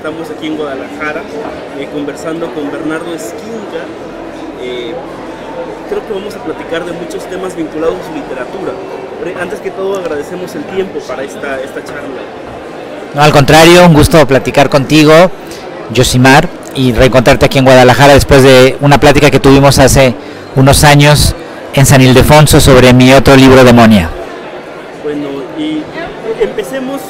estamos aquí en Guadalajara conversando con Bernardo Esquinca. Creo que vamos a platicar de muchos temas vinculados a su literatura. Pero antes que todo agradecemos el tiempo para esta charla. No, al contrario, un gusto platicar contigo, Yosimar, y reencontrarte aquí en Guadalajara después de una plática que tuvimos hace unos años en San Ildefonso sobre mi otro libro, Demonia. Bueno, y empecemos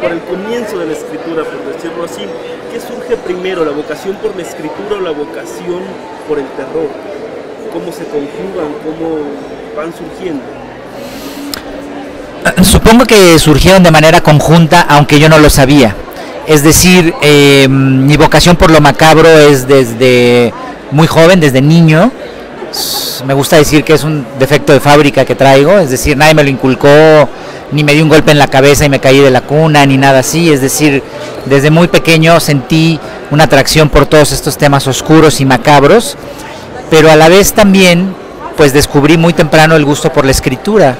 por el comienzo de la escritura, por decirlo así. ¿Qué surge primero, la vocación por la escritura o la vocación por el terror? ¿Cómo se conjugan? ¿Cómo van surgiendo? Supongo que surgieron de manera conjunta, aunque yo no lo sabía. Es decir, mi vocación por lo macabro es desde muy joven, desde niño. Me gusta decir que es un defecto de fábrica que traigo, es decir, nadie me lo inculcó, ni me dio un golpe en la cabeza y me caí de la cuna, ni nada así. Es decir, desde muy pequeño sentí una atracción por todos estos temas oscuros y macabros, pero a la vez también pues descubrí muy temprano el gusto por la escritura.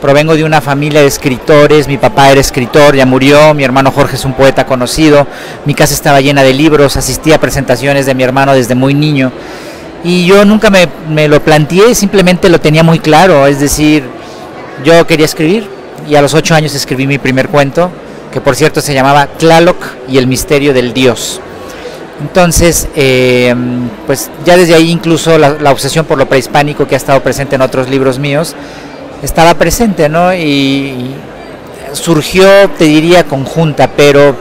Provengo de una familia de escritores, mi papá era escritor, ya murió, mi hermano Jorge es un poeta conocido, mi casa estaba llena de libros, asistí a presentaciones de mi hermano desde muy niño, y yo nunca me lo planteé, simplemente lo tenía muy claro, es decir, yo quería escribir, y a los 8 años escribí mi primer cuento, que por cierto se llamaba Tlaloc y el misterio del dios. Entonces, pues ya desde ahí incluso la obsesión por lo prehispánico, que ha estado presente en otros libros míos, estaba presente, ¿no? Y surgió, te diría, conjunta, pero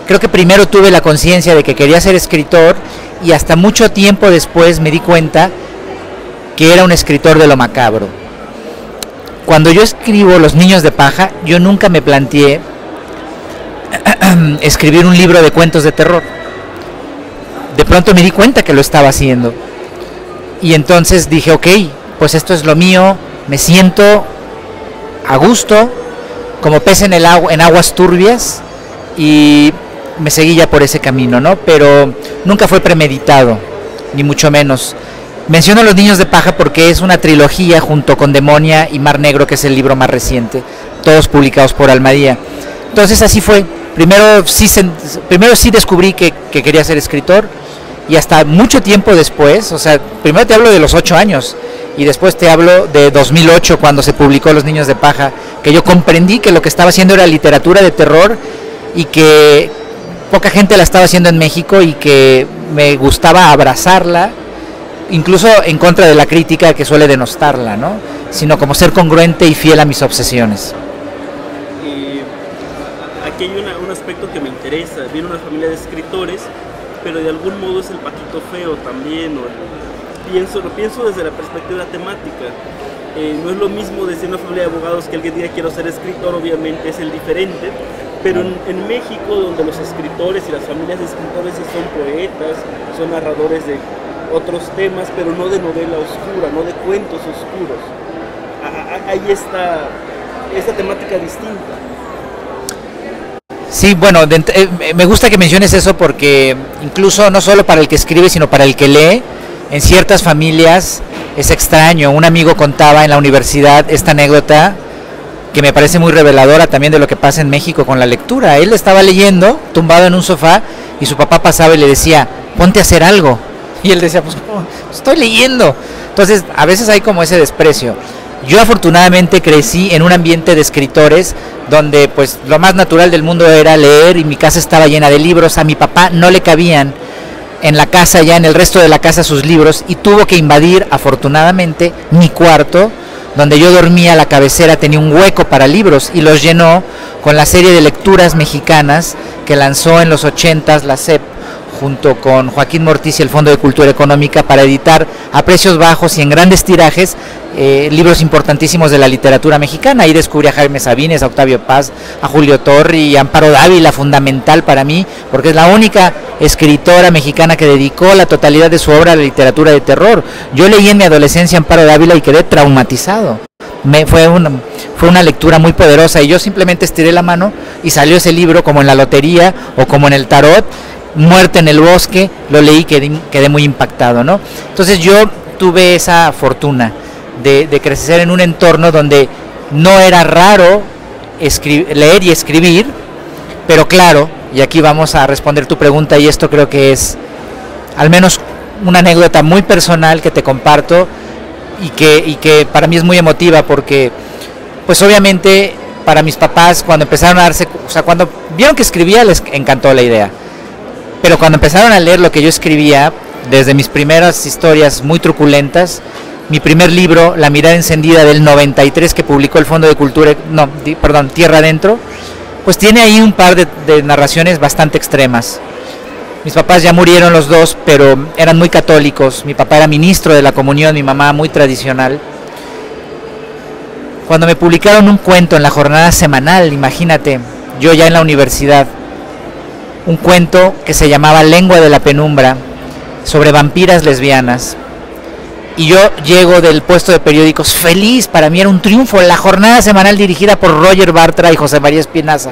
creo que primero tuve la conciencia de que quería ser escritor, y hasta mucho tiempo después me di cuenta que era un escritor de lo macabro. Cuando yo escribo Los niños de paja, yo nunca me planteé escribir un libro de cuentos de terror. De pronto me di cuenta que lo estaba haciendo, y entonces dije, ok, pues esto es lo mío, me siento a gusto, como pez en el agua, en aguas turbias, y me seguí ya por ese camino, ¿no? Pero nunca fue premeditado, ni mucho menos. Menciono Los niños de paja porque es una trilogía junto con Demonia y Mar Negro, que es el libro más reciente, todos publicados por Almadía. Entonces así fue. Primero sí descubrí que quería ser escritor, y hasta mucho tiempo después, o sea, primero te hablo de los 8 años, y después te hablo de 2008, cuando se publicó Los niños de paja, que yo comprendí que lo que estaba haciendo era literatura de terror, y que poca gente la estaba haciendo en México, y que me gustaba abrazarla, incluso en contra de la crítica que suele denostarla, ¿no? Sino como ser congruente y fiel a mis obsesiones. Aquí hay un aspecto que me interesa. Viene una familia de escritores, pero de algún modo es el patito feo también, lo pienso desde la perspectiva temática. No es lo mismo decir una familia de abogados que alguien diga quiero ser escritor, obviamente es el diferente, pero en México, donde los escritores y las familias de escritores son poetas, son narradores de otros temas, pero no de novela oscura, no de cuentos oscuros, hay esta temática distinta. Sí, bueno, me gusta que menciones eso, porque incluso no solo para el que escribe, sino para el que lee, en ciertas familias es extraño. Un amigo contaba en la universidad esta anécdota que me parece muy reveladora también de lo que pasa en México con la lectura. Él estaba leyendo, tumbado en un sofá, y su papá pasaba y le decía, ponte a hacer algo. Y él decía, pues estoy leyendo. Entonces, a veces hay como ese desprecio. Yo afortunadamente crecí en un ambiente de escritores donde pues lo más natural del mundo era leer, y mi casa estaba llena de libros. A mi papá no le cabían en la casa, ya en el resto de la casa, sus libros, y tuvo que invadir afortunadamente mi cuarto, donde yo dormía. La cabecera tenía un hueco para libros, y los llenó con la serie de lecturas mexicanas que lanzó en los 80s la SEP, junto con Joaquín Mortiz y el Fondo de Cultura Económica, para editar a precios bajos y en grandes tirajes libros importantísimos de la literatura mexicana. Ahí descubrí a Jaime Sabines, a Octavio Paz, a Julio Torri y a Amparo Dávila, fundamental para mí, porque es la única escritora mexicana que dedicó la totalidad de su obra a la literatura de terror. Yo leí en mi adolescencia a Amparo Dávila y quedé traumatizado. Fue una lectura muy poderosa, y yo simplemente estiré la mano y salió ese libro, como en la lotería o como en el tarot, Muerte en el bosque. Lo leí, quedé muy impactado, ¿no? Entonces yo tuve esa fortuna de crecer en un entorno donde no era raro leer y escribir, pero claro, y aquí vamos a responder tu pregunta, y esto creo que es al menos una anécdota muy personal que te comparto y que para mí es muy emotiva, porque pues obviamente para mis papás, cuando empezaron a darse, o sea, cuando vieron que escribía, les encantó la idea, pero cuando empezaron a leer lo que yo escribía, desde mis primeras historias muy truculentas, mi primer libro, La mirada encendida, del 93, que publicó el Fondo de Cultura, Tierra Adentro, pues tiene ahí un par de narraciones bastante extremas. Mis papás ya murieron los dos, pero eran muy católicos. Mi papá era ministro de la comunión, mi mamá muy tradicional. Cuando me publicaron un cuento en la jornada semanal, imagínate, yo ya en la universidad, un cuento que se llamaba Lengua de la Penumbra, sobre vampiras lesbianas, y yo llego del puesto de periódicos feliz, para mí era un triunfo, la jornada semanal dirigida por Roger Bartra y José María Espinaza,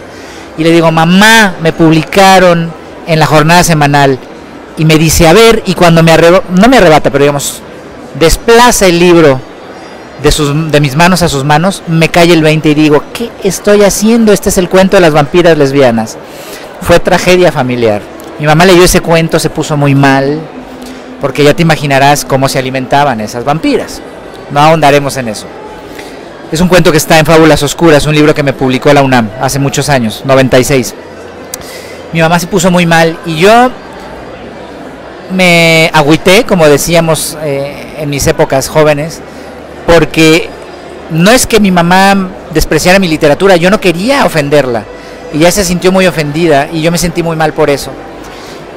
y le digo, mamá, me publicaron en la jornada semanal, y me dice, a ver, y cuando no me arrebata, pero digamos, desplaza el libro de mis manos a sus manos, me cae el 20 y digo, ¿qué estoy haciendo? Este es el cuento de las vampiras lesbianas. Fue tragedia familiar. Mi mamá leyó ese cuento, se puso muy mal, porque ya te imaginarás cómo se alimentaban esas vampiras. No ahondaremos en eso. Es un cuento que está en Fábulas Oscuras, un libro que me publicó la UNAM hace muchos años, 96. Mi mamá se puso muy mal y yo me agüité, como decíamos en mis épocas jóvenes, porque no es que mi mamá despreciara mi literatura, yo no quería ofenderla, y ella se sintió muy ofendida y yo me sentí muy mal por eso.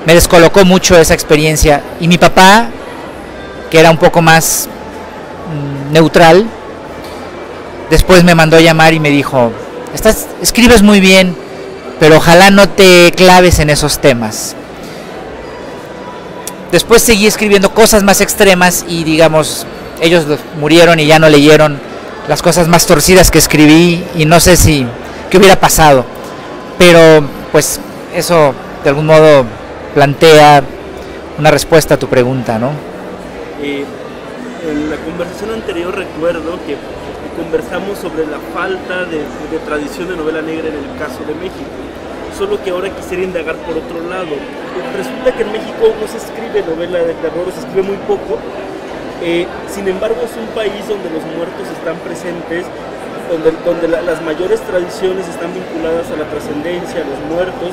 Me descolocó mucho esa experiencia, y mi papá, que era un poco más neutral, después me mandó a llamar y me dijo, escribes muy bien, pero ojalá no te claves en esos temas. Después seguí escribiendo cosas más extremas y, digamos, ellos murieron y ya no leyeron las cosas más torcidas que escribí, y no sé qué hubiera pasado, pero pues eso de algún modo plantea una respuesta a tu pregunta, ¿no? En la conversación anterior recuerdo que conversamos sobre la falta de tradición de novela negra en el caso de México, solo que ahora quisiera indagar por otro lado. Resulta que en México no se escribe novela de terror, se escribe muy poco. Sin embargo, es un país donde los muertos están presentes, donde las mayores tradiciones están vinculadas a la trascendencia, a los muertos.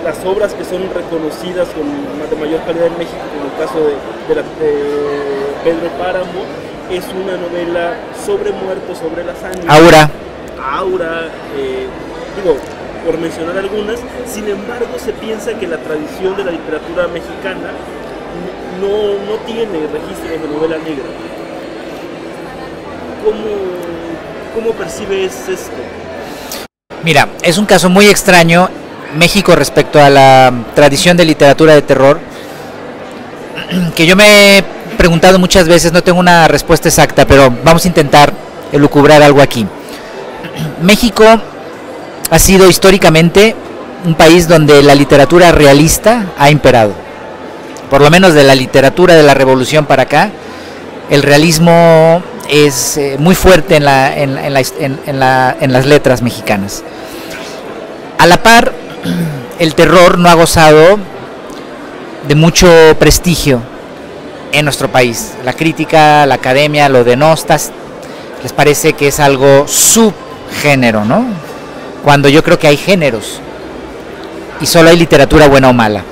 Las obras que son reconocidas de mayor calidad en México, como el caso de Pedro Páramo, es una novela sobre muertos, sobre las ánimas. Aura, por mencionar algunas. Sin embargo, se piensa que la tradición de la literatura mexicana no tiene registros de novela negra. ¿Cómo percibes esto? Mira, es un caso muy extraño México respecto a la tradición de literatura de terror, que yo me he preguntado muchas veces, no tengo una respuesta exacta, pero vamos a intentar elucubrar algo aquí. México ha sido históricamente un país donde la literatura realista ha imperado. Por lo menos de la literatura de la Revolución para acá, el realismo es muy fuerte en las letras mexicanas. A la par, el terror no ha gozado de mucho prestigio en nuestro país. La crítica, la academia lo denosta, les parece que es algo subgénero, ¿no? Cuando yo creo que hay géneros y solo hay literatura buena o mala.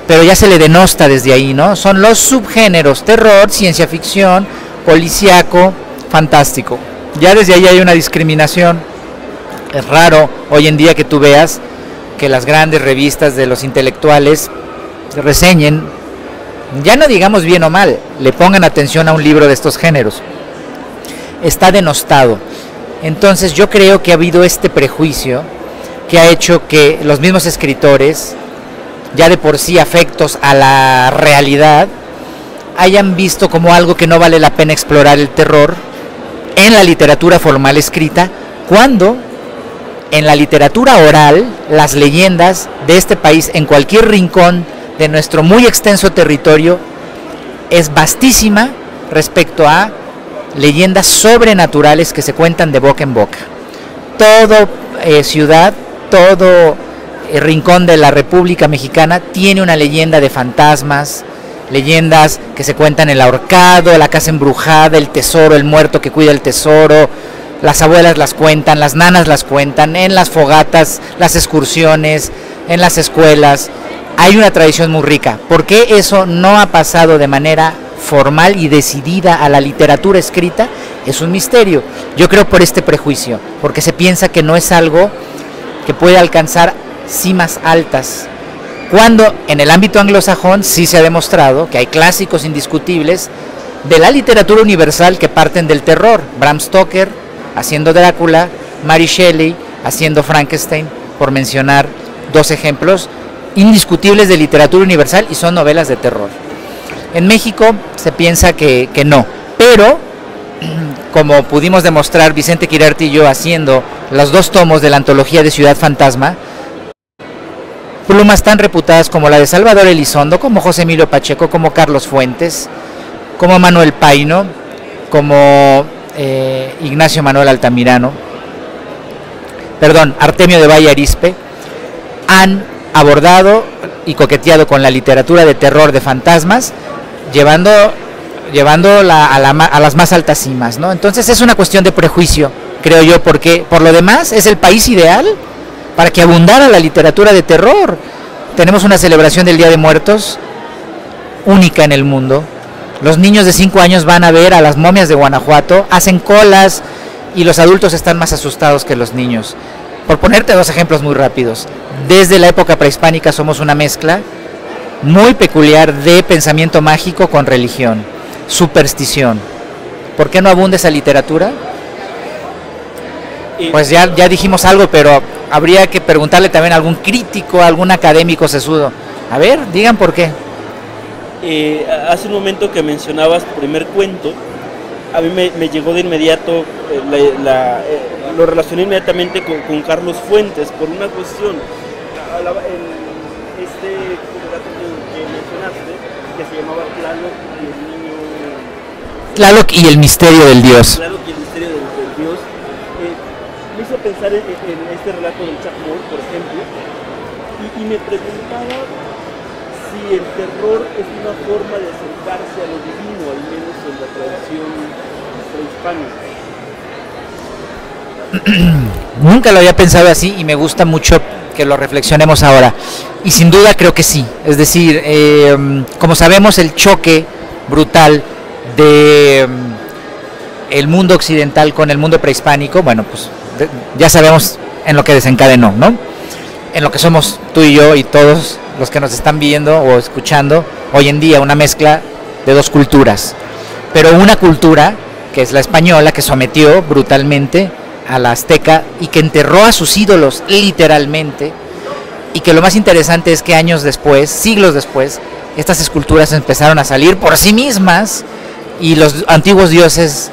Pero ya se le denosta desde ahí, ¿no? Son los subgéneros: terror, ciencia ficción, policíaco, fantástico. Ya desde ahí hay una discriminación. Es raro hoy en día que tú veas que las grandes revistas de los intelectuales reseñen, ya no digamos bien o mal, le pongan atención a un libro de estos géneros. Está denostado. Entonces yo creo que ha habido este prejuicio que ha hecho que los mismos escritores, ya de por sí afectos a la realidad, hayan visto como algo que no vale la pena explorar el terror en la literatura formal escrita, cuando en la literatura oral, las leyendas de este país, en cualquier rincón de nuestro muy extenso territorio, es vastísima respecto a leyendas sobrenaturales que se cuentan de boca en boca. Todo ciudad, todo rincón de la República Mexicana tiene una leyenda de fantasmas, leyendas que se cuentan: el ahorcado, la casa embrujada, el tesoro, el muerto que cuida el tesoro. Las abuelas las cuentan, las nanas las cuentan, en las fogatas, las excursiones, en las escuelas. Hay una tradición muy rica. ¿Por qué eso no ha pasado de manera formal y decidida a la literatura escrita? Es un misterio. Yo creo por este prejuicio, porque se piensa que no es algo que puede alcanzar cimas altas, cuando en el ámbito anglosajón sí se ha demostrado que hay clásicos indiscutibles de la literatura universal que parten del terror. Bram Stoker haciendo Drácula, Mary Shelley haciendo Frankenstein, por mencionar dos ejemplos indiscutibles de literatura universal, y son novelas de terror. En México se piensa que no, pero como pudimos demostrar Vicente Quirarte y yo haciendo los 2 tomos de la antología de Ciudad Fantasma, plumas tan reputadas como la de Salvador Elizondo, como José Emilio Pacheco, como Carlos Fuentes, como Manuel Paino, como Ignacio Manuel Altamirano, Artemio de Valle Arizpe, han abordado y coqueteado con la literatura de terror de fantasmas, llevándola a las más altas cimas, ¿no? Entonces es una cuestión de prejuicio, creo yo, porque por lo demás es el país ideal para que abundara la literatura de terror. Tenemos una celebración del Día de Muertos única en el mundo. Los niños de 5 años van a ver a las momias de Guanajuato, hacen colas, y los adultos están más asustados que los niños. Por ponerte 2 ejemplos muy rápidos, desde la época prehispánica somos una mezcla muy peculiar de pensamiento mágico con religión, superstición. ¿Por qué no abunda esa literatura? Pues ya dijimos algo, pero habría que preguntarle también a algún crítico, a algún académico sesudo. A ver, digan por qué. Hace un momento que mencionabas tu primer cuento, a mí me llegó de inmediato, lo relacioné inmediatamente con Carlos Fuentes por una cuestión. Este relato que mencionaste, que se llamaba Tlaloc y el niño... Tlaloc y el misterio del Dios. Tlaloc y el misterio del Dios. Me hizo pensar en este relato del Chuck Moll, por ejemplo, y me preguntaba si el terror es una forma de acercarse a lo divino, al menos en la tradición prehispánica. Nunca lo había pensado así, y me gusta mucho que lo reflexionemos ahora. Y sin duda creo que sí. Es decir, como sabemos, el choque brutal de el mundo occidental con el mundo prehispánico, bueno, pues ya sabemos en lo que desencadenó, ¿no? En lo que somos tú y yo y todos los que nos están viendo o escuchando hoy en día, una mezcla de 2 culturas. Pero una cultura, que es la española, que sometió brutalmente a la azteca y que enterró a sus ídolos literalmente, y que lo más interesante es que años después, siglos después, estas esculturas empezaron a salir por sí mismas, y los antiguos dioses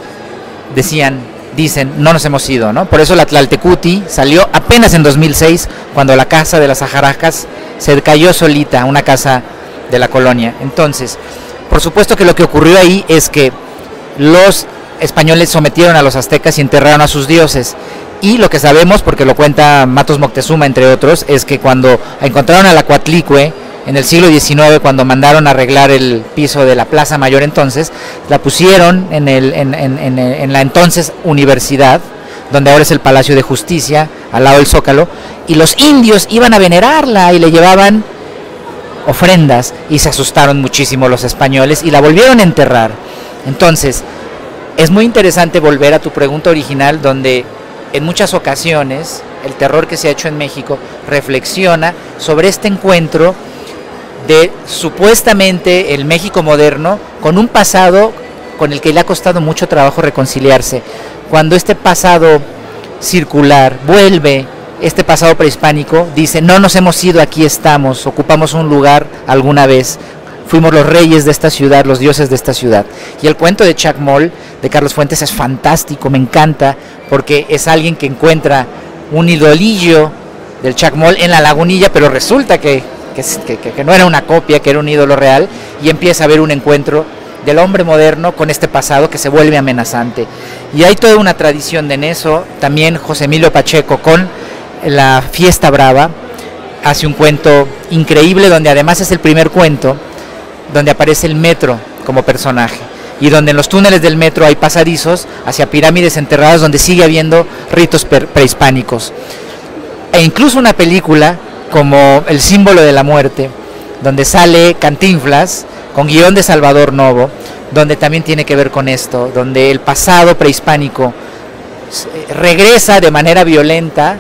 dicen, no nos hemos ido, ¿no? Por eso la Tlaltecuhtli salió apenas en 2006, cuando la casa de las Ajaracas se cayó solita, una casa de la colonia. Entonces, por supuesto que lo que ocurrió ahí es que los españoles sometieron a los aztecas y enterraron a sus dioses. Y lo que sabemos, porque lo cuenta Matos Moctezuma, entre otros, es que cuando encontraron a la Coatlicue en el siglo XIX, cuando mandaron a arreglar el piso de la Plaza Mayor, entonces la pusieron en la entonces universidad, donde ahora es el Palacio de Justicia, al lado del Zócalo, y los indios iban a venerarla y le llevaban ofrendas, y se asustaron muchísimo los españoles y la volvieron a enterrar. Entonces, es muy interesante volver a tu pregunta original, donde en muchas ocasiones el terror que se ha hecho en México reflexiona sobre este encuentro de supuestamente el México moderno con un pasado con el que le ha costado mucho trabajo reconciliarse. Cuando este pasado circular vuelve, este pasado prehispánico dice, no nos hemos ido, aquí estamos, ocupamos un lugar alguna vez, fuimos los reyes de esta ciudad, los dioses de esta ciudad. Y el cuento de Chuck Moll, de Carlos Fuentes, es fantástico, me encanta, porque es alguien que encuentra un idolillo del Chuck Moll en la lagunilla, pero resulta que no era una copia, que era un ídolo real, y empieza a haber un encuentro del hombre moderno con este pasado que se vuelve amenazante. Y hay toda una tradición de eso, también José Emilio Pacheco con la Fiesta Brava, hace un cuento increíble donde además es el primer cuento donde aparece el metro como personaje y donde en los túneles del metro hay pasadizos hacia pirámides enterradas donde sigue habiendo ritos prehispánicos. E incluso una película como El símbolo de la muerte, donde sale Cantinflas con guión de Salvador Novo, donde también tiene que ver con esto, donde el pasado prehispánico regresa de manera violenta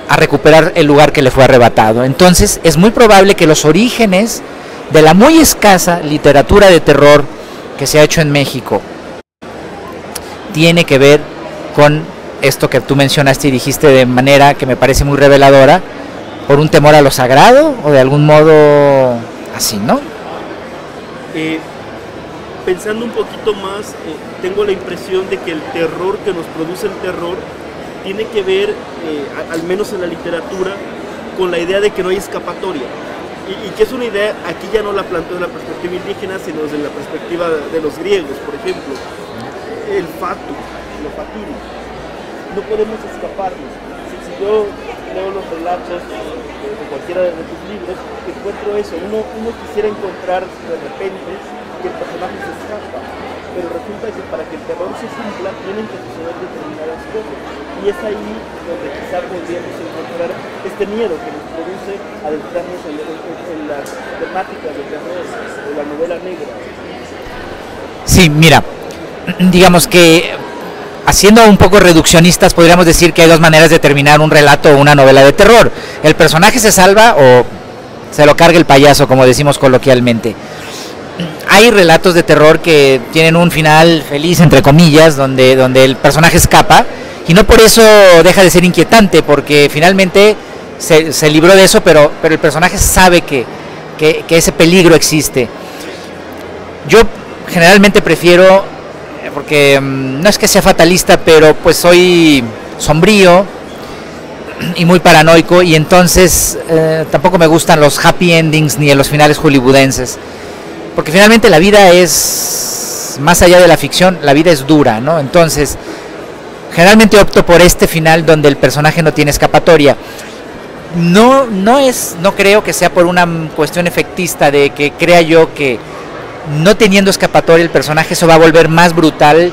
a recuperar el lugar que le fue arrebatado. Entonces es muy probable que los orígenes de la muy escasa literatura de terror que se ha hecho en México tiene que ver con esto que tú mencionaste y dijiste de manera que me parece muy reveladora, por un temor a lo sagrado o de algún modo así, ¿no? Pensando un poquito más, tengo la impresión de que el terror que nos produce el terror tiene que ver, al menos en la literatura, con la idea de que no hay escapatoria. Y que es una idea, aquí ya no la planteo desde la perspectiva indígena, sino desde la perspectiva de los griegos, por ejemplo. El fatu, lo fatiri. No podemos escaparnos. Si yo leo los relatos de cualquiera de tus libros, encuentro eso. Uno quisiera encontrar de repente que el personaje se escapa, pero resulta que para que el terror se cumpla tienen que suceder determinadas cosas. Y es ahí donde quizá podríamos encontrar este miedo que nos produce adentrarnos en las temáticas del terror, de la novela negra. Sí, mira, digamos que haciendo un poco reduccionistas podríamos decir que hay dos maneras de terminar un relato o una novela de terror. El personaje se salva o se lo carga el payaso, como decimos coloquialmente. Hay relatos de terror que tienen un final feliz, entre comillas, donde el personaje escapa, y no por eso deja de ser inquietante, porque finalmente se libró de eso, pero el personaje sabe que ese peligro existe. Yo generalmente prefiero, porque no es que sea fatalista, pero pues soy sombrío y muy paranoico, y entonces tampoco me gustan los happy endings ni los finales hollywoodenses, porque finalmente la vida es, más allá de la ficción, la vida es dura, ¿no? Entonces generalmente opto por este final donde el personaje no tiene escapatoria. No creo que sea por una cuestión efectista de que crea yo que no teniendo escapatoria el personaje eso va a volver más brutal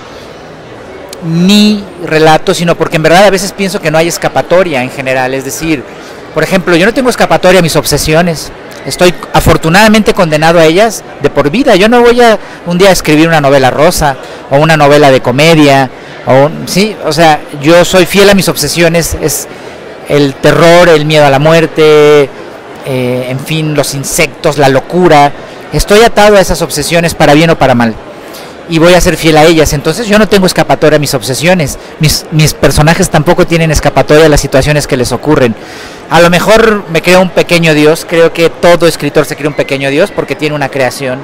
mi relato, sino porque en verdad a veces pienso que no hay escapatoria en general. Es decir, por ejemplo, yo no tengo escapatoria a mis obsesiones, estoy afortunadamente condenado a ellas de por vida. Yo no voy a un día a escribir una novela rosa o una novela de comedia, sí, o sea, yo soy fiel a mis obsesiones, es el terror, el miedo a la muerte, en fin, los insectos, la locura. Estoy atado a esas obsesiones para bien o para mal, y voy a ser fiel a ellas. Entonces yo no tengo escapatoria a mis obsesiones, mis personajes tampoco tienen escapatoria a las situaciones que les ocurren. A lo mejor me creo un pequeño Dios, creo que todo escritor se crea un pequeño Dios porque tiene una creación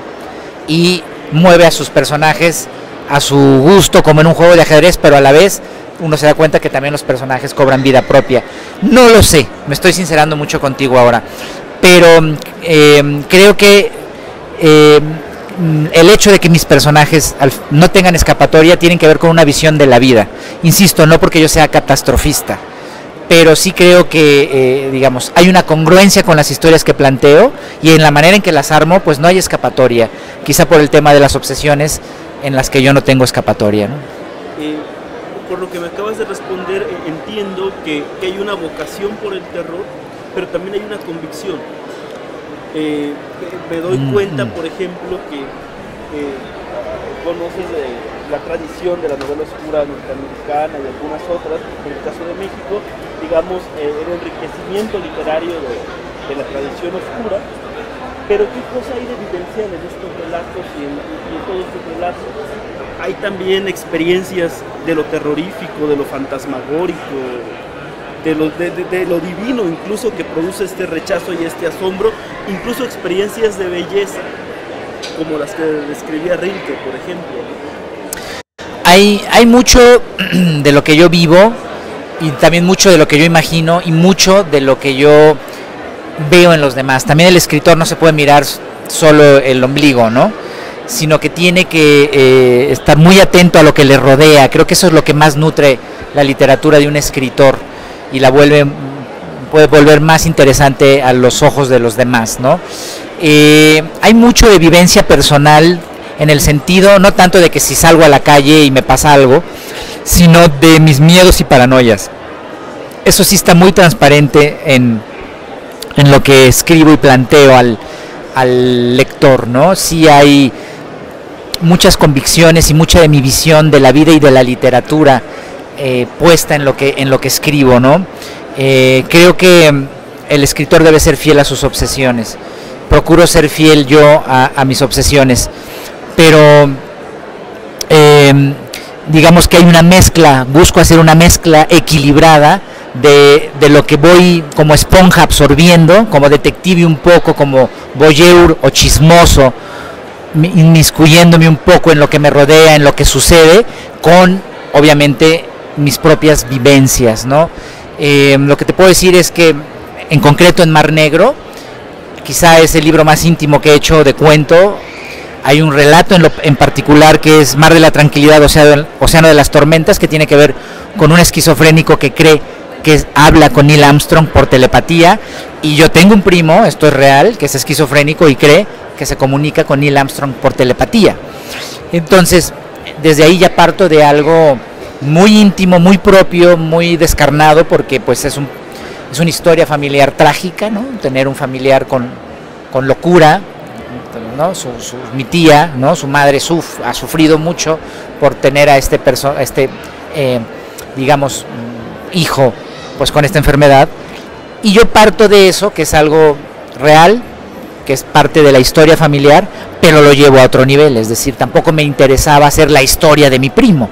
y mueve a sus personajes a su gusto como en un juego de ajedrez, pero a la vez uno se da cuenta que también los personajes cobran vida propia. No lo sé, me estoy sincerando mucho contigo ahora, pero creo que el hecho de que mis personajes no tengan escapatoria tienen que ver con una visión de la vida. Insisto, no porque yo sea catastrofista, pero sí creo que, digamos, hay una congruencia con las historias que planteo y en la manera en que las armo, pues no hay escapatoria. Quizá por el tema de las obsesiones en las que yo no tengo escapatoria, ¿no? Por lo que me acabas de responder, entiendo que hay una vocación por el terror, pero también hay una convicción. Me doy cuenta, por ejemplo, que conoces la tradición de la novela oscura norteamericana y algunas otras, en el caso de México, digamos, el enriquecimiento literario de la tradición oscura, pero ¿qué cosa hay de vivencial en estos relatos y en todos estos relatos? Hay también experiencias de lo terrorífico, de lo fantasmagórico, de lo divino incluso, que produce este rechazo y este asombro, incluso experiencias de belleza, como las que describía Rilke, por ejemplo. Hay mucho de lo que yo vivo y también mucho de lo que yo imagino y mucho de lo que yo veo en los demás. También el escritor no se puede mirar solo el ombligo, ¿no? Sino que tiene que estar muy atento a lo que le rodea. Creo que eso es lo que más nutre la literatura de un escritor y la vuelve puede volver más interesante a los ojos de los demás, ¿no? Hay mucho de vivencia personal en el sentido, no tanto de que si salgo a la calle y me pasa algo, sino de mis miedos y paranoias. Eso sí está muy transparente en lo que escribo y planteo al lector, ¿no? Sí hay muchas convicciones y mucha de mi visión de la vida y de la literatura puesta en lo que escribo, ¿no? Creo que el escritor debe ser fiel a sus obsesiones. Procuro ser fiel yo a mis obsesiones, pero digamos que hay una mezcla, busco hacer una mezcla equilibrada de lo que voy como esponja absorbiendo, como detective un poco, como voyeur o chismoso, inmiscuyéndome un poco en lo que me rodea, en lo que sucede, con obviamente mis propias vivencias, ¿no? Lo que te puedo decir es que en concreto en Mar Negro, quizá es el libro más íntimo que he hecho de cuento. Hay un relato en particular que es Mar de la Tranquilidad, Océano de las Tormentas, que tiene que ver con un esquizofrénico que cree que habla con Neil Armstrong por telepatía, y yo tengo un primo, esto es real, que es esquizofrénico y cree que se comunica con Neil Armstrong por telepatía. Entonces, desde ahí ya parto de algo muy íntimo, muy propio, muy descarnado, porque pues es una historia familiar trágica, ¿no? Tener un familiar con locura, ¿no? Mi tía, ¿no? Su madre ha sufrido mucho por tener a digamos, hijo pues con esta enfermedad, y yo parto de eso, que es algo real, que es parte de la historia familiar, pero lo llevo a otro nivel. Es decir, tampoco me interesaba hacer la historia de mi primo,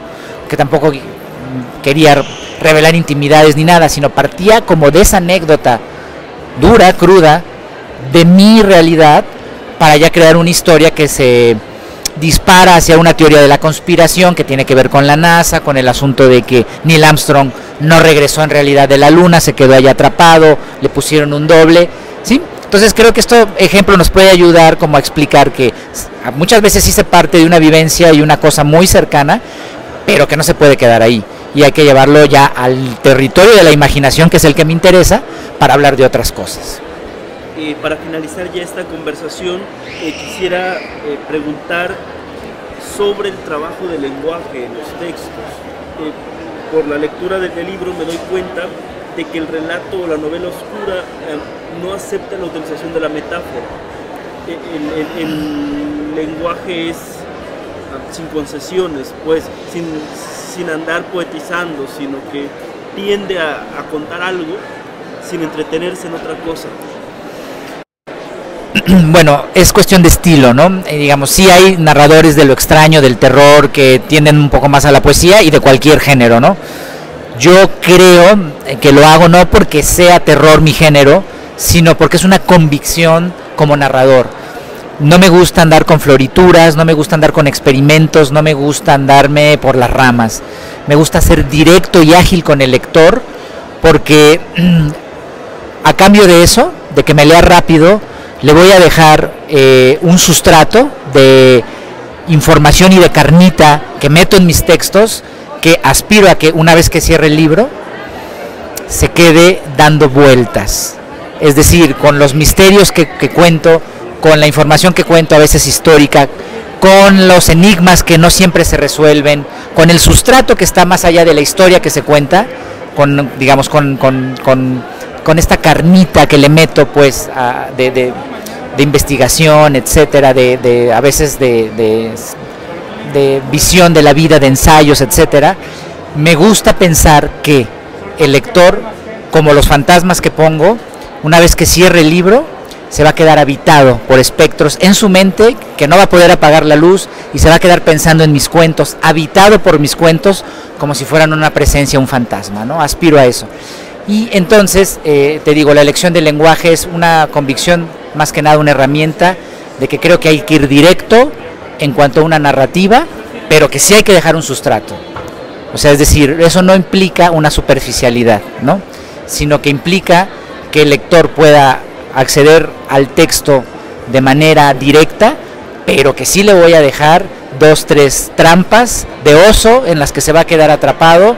que tampoco quería revelar intimidades ni nada, sino partía como de esa anécdota dura, cruda, de mi realidad, para ya crear una historia que se dispara hacia una teoría de la conspiración que tiene que ver con la NASA, con el asunto de que Neil Armstrong no regresó en realidad de la Luna, se quedó allá atrapado, le pusieron un doble, ¿sí? Entonces creo que este ejemplo nos puede ayudar como a explicar que muchas veces sí se parte de una vivencia y una cosa muy cercana, pero que no se puede quedar ahí, y hay que llevarlo ya al territorio de la imaginación, que es el que me interesa, para hablar de otras cosas. Para finalizar ya esta conversación, quisiera preguntar sobre el trabajo del lenguaje en los textos. Por la lectura del libro me doy cuenta de que el relato o la novela oscura no acepta la utilización de la metáfora. El lenguaje es sin concesiones, pues sin andar poetizando, sino que tiende a contar algo sin entretenerse en otra cosa. Bueno, es cuestión de estilo, ¿no? Digamos, sí hay narradores de lo extraño, del terror, que tienden un poco más a la poesía, y de cualquier género, ¿no? Yo creo que lo hago no porque sea terror mi género, sino porque es una convicción como narrador. No me gusta andar con florituras, no me gusta andar con experimentos, no me gusta andarme por las ramas. Me gusta ser directo y ágil con el lector, porque a cambio de eso, de que me lea rápido, le voy a dejar un sustrato de información y de carnita que meto en mis textos, que aspiro a que una vez que cierre el libro se quede dando vueltas. Es decir, con los misterios que cuento, con la información que cuento, a veces histórica, con los enigmas que no siempre se resuelven, con el sustrato que está más allá de la historia que se cuenta, digamos, con esta carnita que le meto, pues, de investigación, etcétera, a veces de visión de la vida, de ensayos, etcétera. Me gusta pensar que el lector, como los fantasmas que pongo, una vez que cierre el libro, se va a quedar habitado por espectros en su mente, que no va a poder apagar la luz, y se va a quedar pensando en mis cuentos, habitado por mis cuentos, como si fueran una presencia, un fantasma, ¿no? Aspiro a eso. Y entonces, te digo, la elección del lenguaje es una convicción, más que nada una herramienta, de que creo que hay que ir directo en cuanto a una narrativa, pero que sí hay que dejar un sustrato. O sea, es decir, eso no implica una superficialidad, ¿no? Sino que implica que el lector pueda acceder al texto de manera directa, pero que sí le voy a dejar 2, 3 trampas de oso en las que se va a quedar atrapado,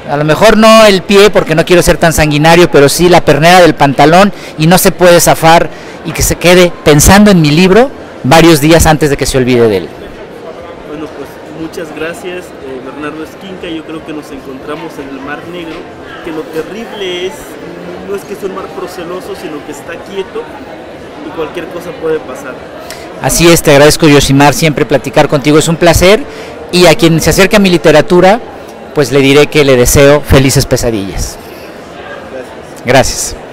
A lo mejor no el pie, porque no quiero ser tan sanguinario, pero sí la pernera del pantalón, y no se puede zafar, y que se quede pensando en mi libro varios días antes de que se olvide de él. Bueno, pues muchas gracias, Bernardo Esquinca. Yo creo que nos encontramos en el Mar Negro, que lo terrible no es que sea un mar proceloso, sino que está quieto y cualquier cosa puede pasar. Así es, te agradezco, Yosimar, siempre platicar contigo es un placer, y a quien se acerque a mi literatura, pues le diré que le deseo felices pesadillas. Gracias. Gracias.